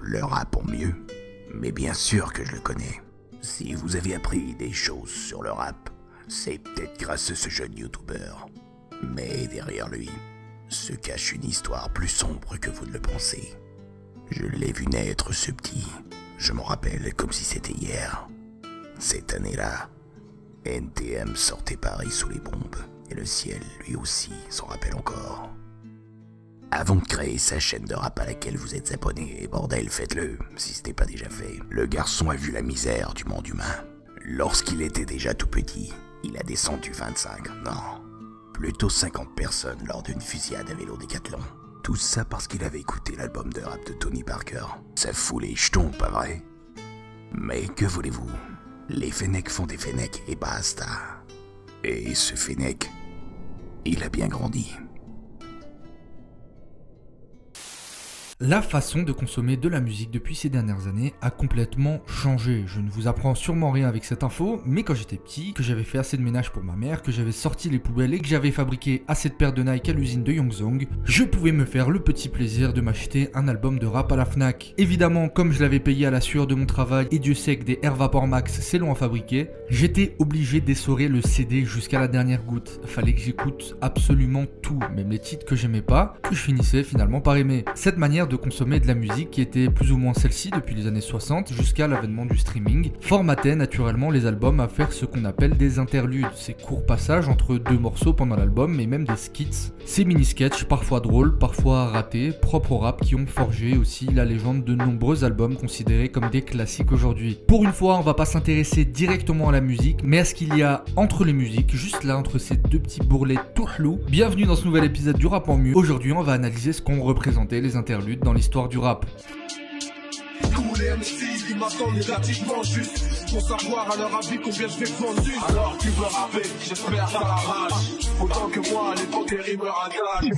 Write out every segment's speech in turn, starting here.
le rap en mieux. Mais bien sûr que je le connais. Si vous avez appris des choses sur le rap, c'est peut-être grâce à ce jeune youtubeur. Mais derrière lui se cache une histoire plus sombre que vous ne le pensez. Je l'ai vu naître ce petit. Je m'en rappelle comme si c'était hier. Cette année-là, NTM sortait Paris sous les bombes. Et le ciel, lui aussi, s'en rappelle encore. Avant de créer sa chaîne de rap à laquelle vous êtes abonné, bordel, faites-le, si ce n'est pas déjà fait. Le garçon a vu la misère du monde humain. Lorsqu'il était déjà tout petit, il a descendu 25, non, plutôt 50 personnes lors d'une fusillade à vélo Décathlon. Tout ça parce qu'il avait écouté l'album de rap de Tony Parker. Ça fout les jetons, pas vrai? Mais que voulez-vous? Les Fennecs font des Fennecs et basta. Et ce Fennec, il a bien grandi. La façon de consommer de la musique depuis ces dernières années a complètement changé. Je ne vous apprends sûrement rien avec cette info, mais quand j'étais petit, que j'avais fait assez de ménage pour ma mère, que j'avais sorti les poubelles et que j'avais fabriqué assez de paires de Nike à l'usine de Yongzhong, je pouvais me faire le petit plaisir de m'acheter un album de rap à la Fnac. Évidemment, comme je l'avais payé à la sueur de mon travail et Dieu sait que des Air Vapor Max c'est long à fabriquer, j'étais obligé d'essorer le CD jusqu'à la dernière goutte. Fallait que j'écoute absolument tout, même les titres que j'aimais pas, que je finissais finalement par aimer. Cette manière de consommer de la musique qui était plus ou moins celle-ci depuis les années 60 jusqu'à l'avènement du streaming, formatait naturellement les albums à faire ce qu'on appelle des interludes, ces courts passages entre deux morceaux pendant l'album mais même des skits, ces mini-sketchs parfois drôles, parfois ratés, propres au rap qui ont forgé aussi la légende de nombreux albums considérés comme des classiques aujourd'hui. Pour une fois, on va pas s'intéresser directement à la musique, mais à ce qu'il y a entre les musiques, juste là entre ces deux petits bourrelets tout flous. Bienvenue dans ce nouvel épisode du Rap en Mieux. Aujourd'hui, on va analyser ce qu'ont représenté les interludes dans l'histoire du rap. Tous les MC, ils m'attendent négativement juste pour savoir à leur avis combien je vais vendu. Alors tu veux rapper, j'espère ça l'arrache. Autant que moi, à l'époque les rimeurs attachent.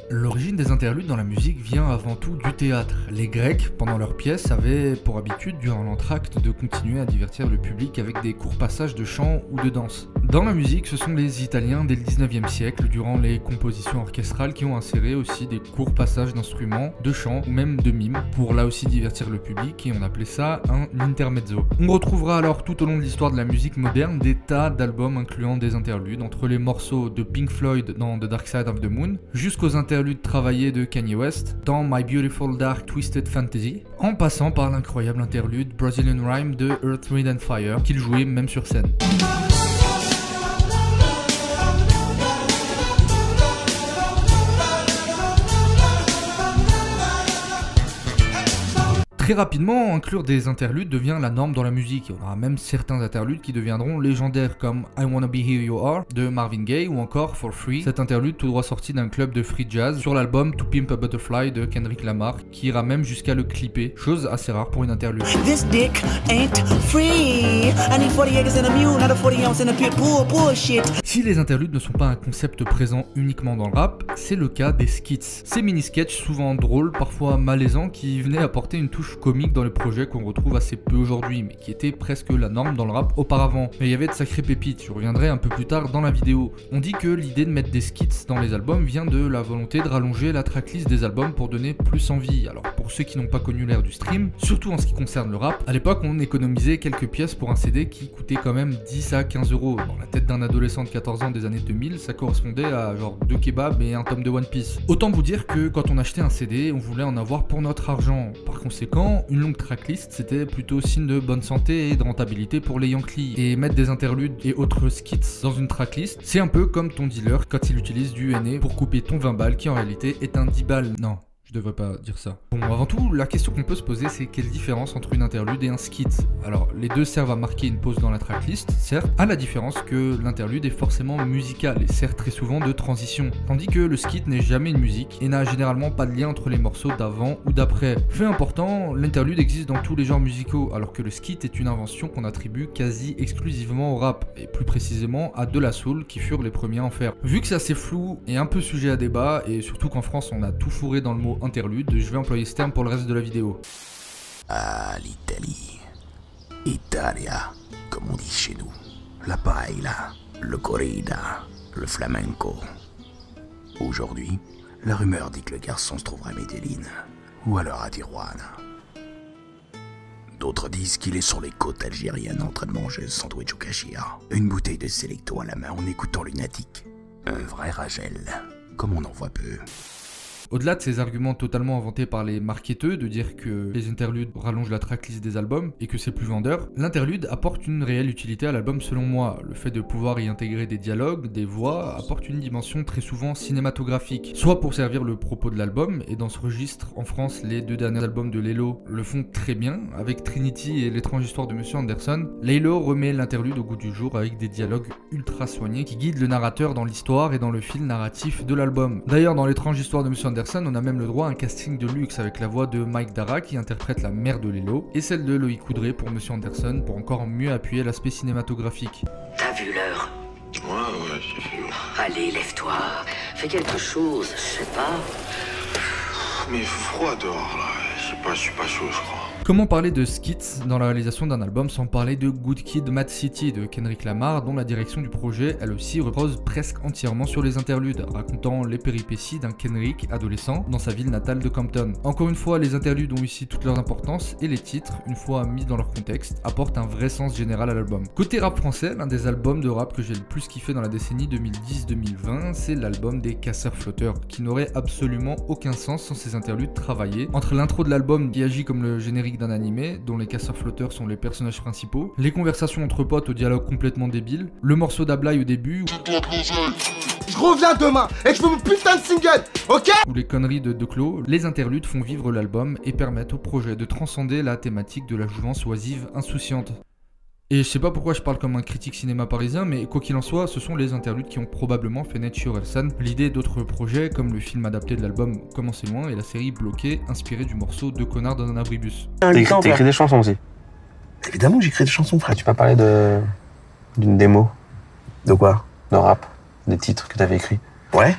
L'origine des interludes dans la musique vient avant tout du théâtre. Les Grecs, pendant leurs pièces, avaient pour habitude, durant l'entracte, de continuer à divertir le public avec des courts passages de chant ou de danse. Dans la musique, ce sont les Italiens dès le 19e siècle, durant les compositions orchestrales, qui ont inséré aussi des courts passages d'instruments, de chant ou même de mimes, pour là aussi divertir le public, et on appelait ça un intermezzo. On retrouvera alors tout au long de l'histoire de la musique moderne des tas d'albums incluant des interludes, entre les morceaux de Pink Floyd dans The Dark Side of the Moon, jusqu'aux interludes travaillés de Kanye West dans My Beautiful Dark Twisted Fantasy, en passant par l'incroyable interlude Brazilian Rhyme de Earth, Wind and Fire, qu'il jouait même sur scène. Très rapidement, inclure des interludes devient la norme dans la musique. On aura même certains interludes qui deviendront légendaires comme I Wanna Be Here You Are de Marvin Gaye ou encore For Free, cet interlude tout droit sorti d'un club de free jazz sur l'album To Pimp a Butterfly de Kendrick Lamar, qui ira même jusqu'à le clipper, chose assez rare pour une interlude. This dick ain't free. I need 40 acres and a mule, not a 40 ounce and a pit bull bullshit. Si les interludes ne sont pas un concept présent uniquement dans le rap, c'est le cas des skits. Ces mini-sketchs souvent drôles, parfois malaisants, qui venaient apporter une touche comique dans les projets qu'on retrouve assez peu aujourd'hui, mais qui était presque la norme dans le rap auparavant. Mais il y avait de sacrées pépites, je reviendrai un peu plus tard dans la vidéo. On dit que l'idée de mettre des skits dans les albums vient de la volonté de rallonger la tracklist des albums pour donner plus envie. Alors pour ceux qui n'ont pas connu l'ère du stream, surtout en ce qui concerne le rap, à l'époque on économisait quelques pièces pour un CD qui coûtait quand même 10 à 15 euros. Dans la tête d'un adolescent de 14 ans des années 2000, ça correspondait à genre 2 kebabs et un tome de One Piece. Autant vous dire que quand on achetait un CD, on voulait en avoir pour notre argent. Par conséquent, une longue tracklist, c'était plutôt signe de bonne santé et de rentabilité pour les Yankees. Et mettre des interludes et autres skits dans une tracklist, c'est un peu comme ton dealer quand il utilise du NA pour couper ton 20 balles qui en réalité est un 10 balles. Non. Je devrais pas dire ça. Bon, avant tout, la question qu'on peut se poser, c'est quelle différence entre une interlude et un skit? Alors, les deux servent à marquer une pause dans la tracklist, certes, à la différence que l'interlude est forcément musical et sert très souvent de transition, tandis que le skit n'est jamais une musique et n'a généralement pas de lien entre les morceaux d'avant ou d'après. Fait important, l'interlude existe dans tous les genres musicaux, alors que le skit est une invention qu'on attribue quasi exclusivement au rap, et plus précisément à De La Soul qui furent les premiers à en faire. Vu que c'est assez flou et un peu sujet à débat, et surtout qu'en France on a tout fourré dans le mot interlude, je vais employer ce terme pour le reste de la vidéo. Ah, l'Italie. Italia, comme on dit chez nous. La paella, le corrida, le flamenco. Aujourd'hui, la rumeur dit que le garçon se trouvera à Medellin, ou alors à Tijuana. D'autres disent qu'il est sur les côtes algériennes en train de manger un sandwich au cachir, une bouteille de Selecto à la main en écoutant Lunatic. Un vrai Ragel, comme on en voit peu. Au-delà de ces arguments totalement inventés par les marketeurs de dire que les interludes rallongent la tracklist des albums et que c'est plus vendeur, l'interlude apporte une réelle utilité à l'album selon moi. Le fait de pouvoir y intégrer des dialogues, des voix, apporte une dimension très souvent cinématographique. Soit pour servir le propos de l'album, et dans ce registre, en France, les 2 derniers albums de Laylo le font très bien, avec Trinity et l'étrange histoire de Monsieur Anderson. Laylo remet l'interlude au goût du jour avec des dialogues ultra soignés qui guident le narrateur dans l'histoire et dans le fil narratif de l'album. D'ailleurs, dans l'étrange histoire de Monsieur Anderson, on a même le droit à un casting de luxe avec la voix de Mike Dara qui interprète la mère de Laylo et celle de Loïc Coudray pour Monsieur Anderson pour encore mieux appuyer l'aspect cinématographique. T'as vu l'heure? Ouais, j'ai vu. Allez, lève-toi. Fais quelque chose, je sais pas. Mais froid dehors, là. Je suis pas chaud, je crois. Comment parler de skits dans la réalisation d'un album sans parler de Good Kid, Mad City de Kendrick Lamar, dont la direction du projet, elle aussi, repose presque entièrement sur les interludes, racontant les péripéties d'un Kendrick adolescent dans sa ville natale de Compton. Encore une fois, les interludes ont ici toute leur importance et les titres, une fois mis dans leur contexte, apportent un vrai sens général à l'album. Côté rap français, l'un des albums de rap que j'ai le plus kiffé dans la décennie 2010-2020, c'est l'album des Casseurs-Flotteurs, qui n'aurait absolument aucun sens sans ces interludes travaillés. Entre l'intro de l'album qui agit comme le générique d'un animé, dont les casseurs-flotteurs sont les personnages principaux, les conversations entre potes au dialogue complètement débile, le morceau d'Ablaye au début, je reviens demain et je veux mon putain de single, ok? ou les conneries de Clos, les interludes font vivre l'album et permettent au projet de transcender la thématique de la jouvence oisive insouciante. Et je sais pas pourquoi je parle comme un critique cinéma parisien, mais quoi qu'il en soit, ce sont les interludes qui ont probablement fait naître chez Orelsan l'idée d'autres projets comme le film adapté de l'album Commencez loin et la série Bloqué, inspirée du morceau Deux connards dans un abribus. T'as écrit des chansons aussi? Évidemment, j'écris des chansons, frère. Tu m'as parlé d'une démo De quoi? de rap, des titres que t'avais écrits. Ouais?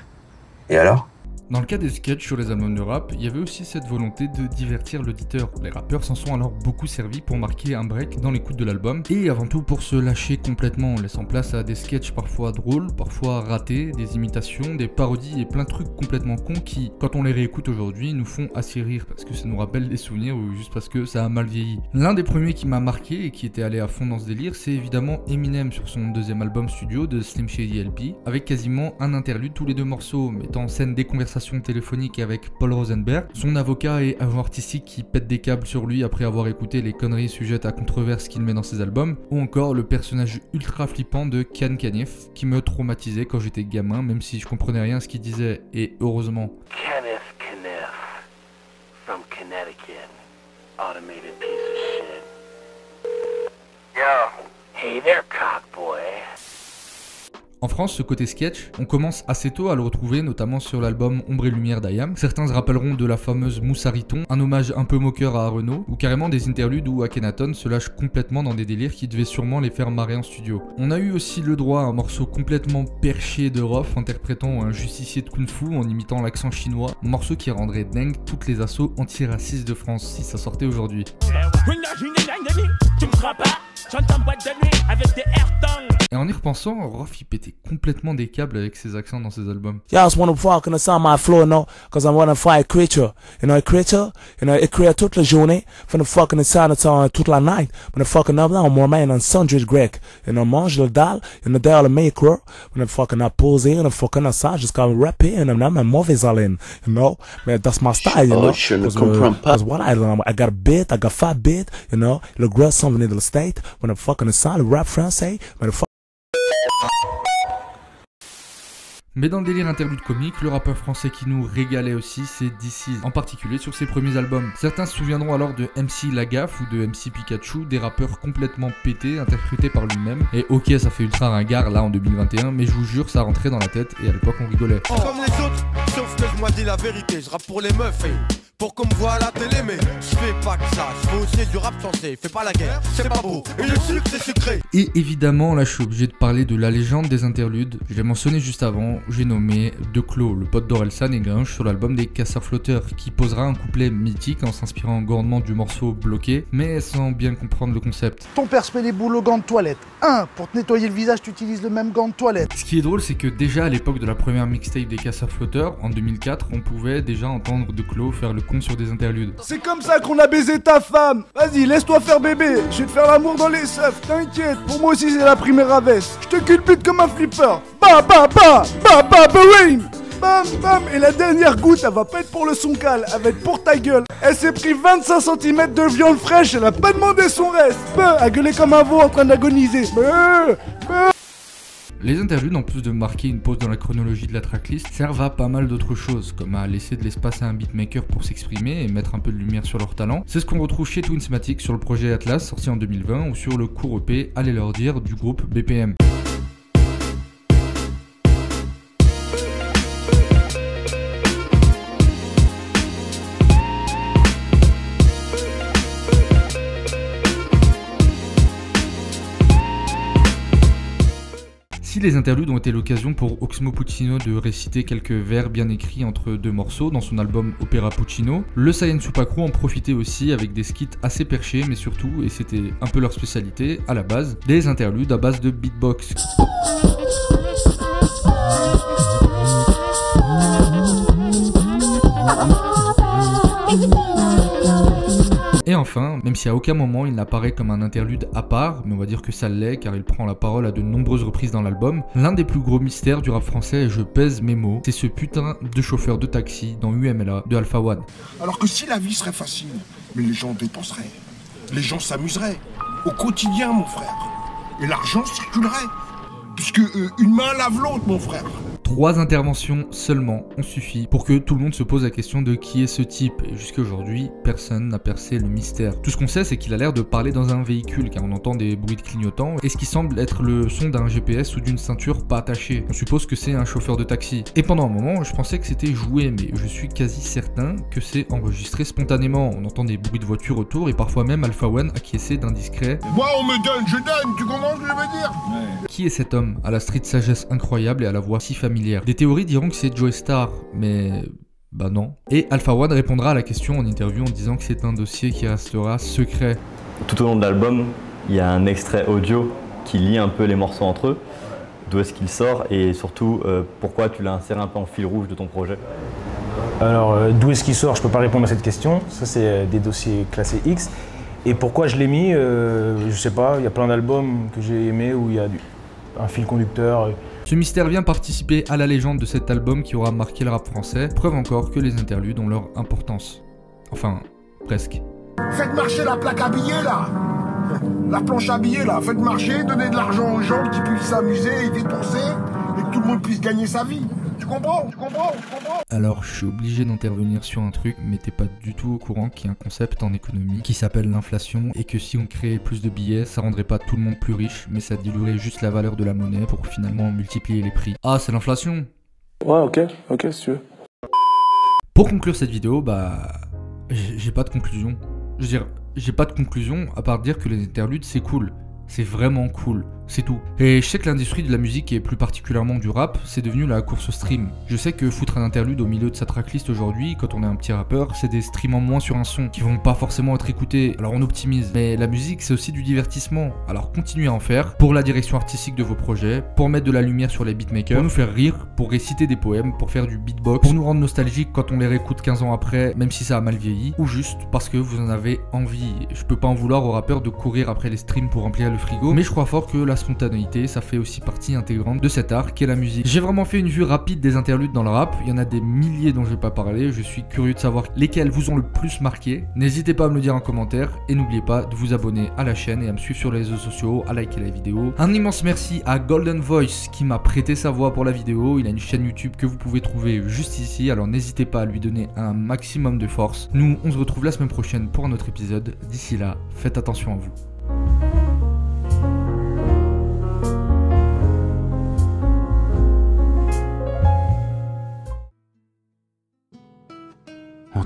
Et alors? Dans le cas des sketchs sur les albums de rap, il y avait aussi cette volonté de divertir l'auditeur. Les rappeurs s'en sont alors beaucoup servis pour marquer un break dans l'écoute de l'album, et avant tout pour se lâcher complètement, laissant place à des sketchs parfois drôles, parfois ratés, des imitations, des parodies et plein de trucs complètement cons qui, quand on les réécoute aujourd'hui, nous font assez rire parce que ça nous rappelle des souvenirs ou juste parce que ça a mal vieilli. L'un des premiers qui m'a marqué et qui était allé à fond dans ce délire, c'est évidemment Eminem sur son deuxième album studio de Slim Shady LP, avec quasiment un interlude tous les 2 morceaux, mettant en scène des conversations téléphonique avec Paul Rosenberg, son avocat et agent artistique qui pète des câbles sur lui après avoir écouté les conneries sujettes à controverse qu'il met dans ses albums, ou encore le personnage ultra flippant de Kian Kanief qui me traumatisait quand j'étais gamin, même si je comprenais rien à ce qu'il disait, et heureusement. Kenneth Kniff from Connecticut. Automated piece of shit. Yo. Hey there, cockboy. En France, ce côté sketch, on commence assez tôt à le retrouver, notamment sur l'album Ombre et Lumière d'Ayam. Certains se rappelleront de la fameuse Moussariton, un hommage un peu moqueur à Renaud, ou carrément des interludes où Akhenaton se lâche complètement dans des délires qui devaient sûrement les faire marrer en studio. On a eu aussi le droit à un morceau complètement perché de Rof, interprétant un justicier de Kung Fu en imitant l'accent chinois, un morceau qui rendrait dingue toutes les assauts antiracistes de France si ça sortait aujourd'hui. Et en y repensant, Rof il pétait complètement des câbles avec ses accents dans ses albums. Y'all just wanna fucking on my floor, no? Cause I'm running for a creature. You know, a creature? You know, it create toute la journée, from the fucking inside toute la night. When the fucking up now, more man on sundry grec. You know, mange le dalle, you know, dalle le maker. When the fucking up posé, and the fucking assage, just come rapper, and I'm not mauvais allen. You know? Man, that's my style, you know? Je ne comprends pas. Cause what I got a bit, I got 5 bit, you know? Le gros something in the state. When the fucking inside, le rap français, when the Mais dans le délire interlude comique, le rappeur français qui nous régalait aussi, c'est DC's, en particulier sur ses premiers albums. Certains se souviendront alors de MC Lagaffe ou de MC Pikachu, des rappeurs complètement pétés, interprétés par lui-même. Et ok, ça fait ultra ringard là en 2021, mais je vous jure, ça rentrait dans la tête et à l'époque on rigolait. Comme les autres, sauf que je moi dis la vérité, je rappe pour les meufs et pour qu'on me voit à la télé, mais je fais pas que ça, je fais aussi du rap sensé, fais pas la guerre, c'est pas beau, et le sucre c'est sucré. Et évidemment, là je suis obligé de parler de la légende des interludes. Je l'ai mentionné juste avant, j'ai nommé Declos, le pote d'Orelsan et Gringe sur l'album des Casseurs Flotteurs, qui posera un couplet mythique en s'inspirant grandement du morceau Bloqué, mais sans bien comprendre le concept. Ton père se fait des boules aux gants de toilette. Pour te nettoyer le visage, tu utilises le même gant de toilette. Ce qui est drôle, c'est que déjà à l'époque de la première mixtape des Casseurs Flotteurs, en 2004, on pouvait déjà entendre Declos faire le con sur des interludes. C'est comme ça qu'on a baisé ta femme. Vas-y, laisse-toi faire bébé. Je vais te faire l'amour dans les seufs, t'inquiète. Pour moi aussi c'est la primaire veste. Je te culbute comme un flipper. Ba ba ba ba ba ba bam bam. Et la dernière goutte, elle va pas être pour le soncal, elle va être pour ta gueule. Elle s'est pris 25 cm de viande fraîche, elle a pas demandé son reste. À gueuler comme un veau en train d'agoniser. Les interludes, en plus de marquer une pause dans la chronologie de la tracklist, servent à pas mal d'autres choses, comme à laisser de l'espace à un beatmaker pour s'exprimer et mettre un peu de lumière sur leur talent. C'est ce qu'on retrouve chez Twinsmatic sur le projet Atlas sorti en 2020 ou sur le court EP Allez leur dire du groupe BPM. Si les interludes ont été l'occasion pour Oxmo Puccino de réciter quelques vers bien écrits entre deux morceaux dans son album Opéra Puccino, le Saiyan Super Crew en profitait aussi avec des skits assez perchés, mais surtout, et c'était un peu leur spécialité à la base, des interludes à base de beatbox. Et enfin, même si à aucun moment il n'apparaît comme un interlude à part, mais on va dire que ça l'est car il prend la parole à de nombreuses reprises dans l'album, l'un des plus gros mystères du rap français, et je pèse mes mots, c'est ce putain de chauffeur de taxi dans UMLA de Alpha One. Alors que si la vie serait facile, mais les gens dépenseraient, les gens s'amuseraient, au quotidien mon frère, et l'argent circulerait, puisque une main lave l'autre mon frère. 3 interventions seulement ont suffi pour que tout le monde se pose la question de qui est ce type, et jusqu'à aujourd'hui, personne n'a percé le mystère. Tout ce qu'on sait, c'est qu'il a l'air de parler dans un véhicule, car on entend des bruits de clignotants, et ce qui semble être le son d'un GPS ou d'une ceinture pas attachée. On suppose que c'est un chauffeur de taxi. Et pendant un moment, je pensais que c'était joué, mais je suis quasi certain que c'est enregistré spontanément. On entend des bruits de voiture autour, et parfois même Alpha One acquiescer d'un discret « Moi on me donne, je donne, tu comprends ce que je veux dire ?» Qui est cet homme, à la street sagesse incroyable et à la voix si familière? Des théories diront que c'est Joey Starr, mais bah non. Et Alpha One répondra à la question en interview en disant que c'est un dossier qui restera secret. Tout au long de l'album, il y a un extrait audio qui lie un peu les morceaux entre eux. D'où est-ce qu'il sort et surtout pourquoi tu l'as inséré un peu en fil rouge de ton projet? Alors d'où est-ce qu'il sort? Je peux pas répondre à cette question. Ça c'est des dossiers classés X. Et pourquoi je l'ai mis, je sais pas, il y a plein d'albums que j'ai aimés où il y a un fil conducteur. Ce mystère vient participer à la légende de cet album qui aura marqué le rap français, preuve encore que les interludes ont leur importance. Enfin, presque. Faites marcher la plaque à billets là, la planche à billets là, faites marcher, donnez de l'argent aux gens qui puissent s'amuser et dépenser et que tout le monde puisse gagner sa vie. Tu comprends? Tu comprends? Tu comprends? Alors je suis obligé d'intervenir sur un truc, mais t'es pas du tout au courant qu'il y a un concept en économie qui s'appelle l'inflation et que si on créait plus de billets, ça rendrait pas tout le monde plus riche, mais ça diluerait juste la valeur de la monnaie pour finalement multiplier les prix. Ah, c'est l'inflation? Ouais, ok, si tu veux. Pour conclure cette vidéo, j'ai pas de conclusion. Je veux dire, j'ai pas de conclusion à part dire que les interludes c'est cool. C'est vraiment cool, c'est tout. Et je sais que l'industrie de la musique et plus particulièrement du rap, c'est devenu la course au stream. Je sais que foutre un interlude au milieu de sa tracklist aujourd'hui, quand on est un petit rappeur, c'est des streams en moins sur un son, qui vont pas forcément être écoutés, alors on optimise. Mais la musique c'est aussi du divertissement, alors continuez à en faire, pour la direction artistique de vos projets, pour mettre de la lumière sur les beatmakers, pour nous faire rire, pour réciter des poèmes, pour faire du beatbox, pour nous rendre nostalgiques quand on les réécoute 15 ans après, même si ça a mal vieilli, ou juste parce que vous en avez envie. Je peux pas en vouloir aux rappeurs de courir après les streams pour remplir le frigo, mais je crois fort que la spontanéité ça fait aussi partie intégrante de cet art qu'est la musique. J'ai vraiment fait une vue rapide des interludes dans le rap, il y en a des milliers dont je vais pas parler, je suis curieux de savoir lesquels vous ont le plus marqué. N'hésitez pas à me le dire en commentaire et n'oubliez pas de vous abonner à la chaîne et à me suivre sur les réseaux sociaux, à liker la vidéo. Un immense merci à Golden Voice qui m'a prêté sa voix pour la vidéo, il a une chaîne YouTube que vous pouvez trouver juste ici, alors n'hésitez pas à lui donner un maximum de force. Nous on se retrouve la semaine prochaine pour un autre épisode, d'ici là faites attention à vous.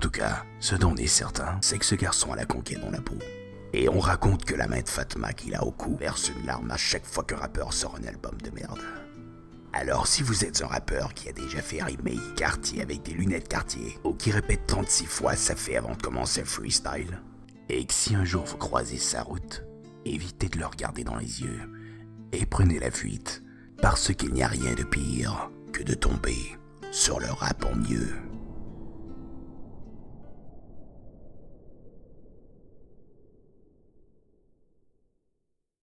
tout cas, ce dont on est certain, c'est que ce garçon a la conquête dans la peau. Et on raconte que la main de Fatma qu'il a au cou verse une larme à chaque fois qu'un rappeur sort un album de merde. Alors si vous êtes un rappeur qui a déjà fait rimer Cartier avec des lunettes Cartier, ou qui répète 36 fois ça fait avant de commencer un freestyle, et que si un jour vous croisez sa route, évitez de le regarder dans les yeux, et prenez la fuite, parce qu'il n'y a rien de pire que de tomber sur le rap en mieux.